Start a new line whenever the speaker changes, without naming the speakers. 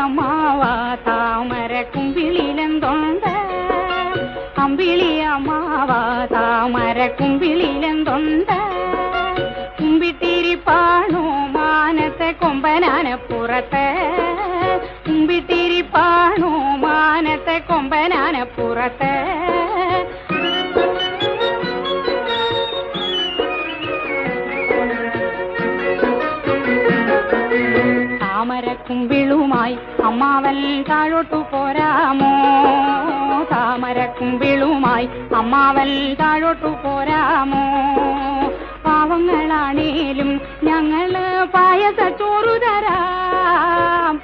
അമ്മാവ താമര കുമ്പിളിലെന്തൊണ്ട് അമ്പിളി അമ്മാവ താമര കുമ്പിളിലെന്തൊണ്ട് കുമ്പിട്ടിരിപ്പാണു മാനത്തെ കൊമ്പനാനപ്പുറത്ത് കുമ്പിട്ടിരിപ്പാണു മാനത്തെ കൊമ്പനാനപ്പുറത്ത് താമരക്കുമ്പിളുമായി അമ്മാവൻ താഴോട്ടു പോരാമോ താമരക്കുമ്പിളുമായി അമ്മാവൻ താഴോട്ടു പോരാമോ പാവങ്ങളാണേലും ഞങ്ങള് പായസ ചോറു തരാം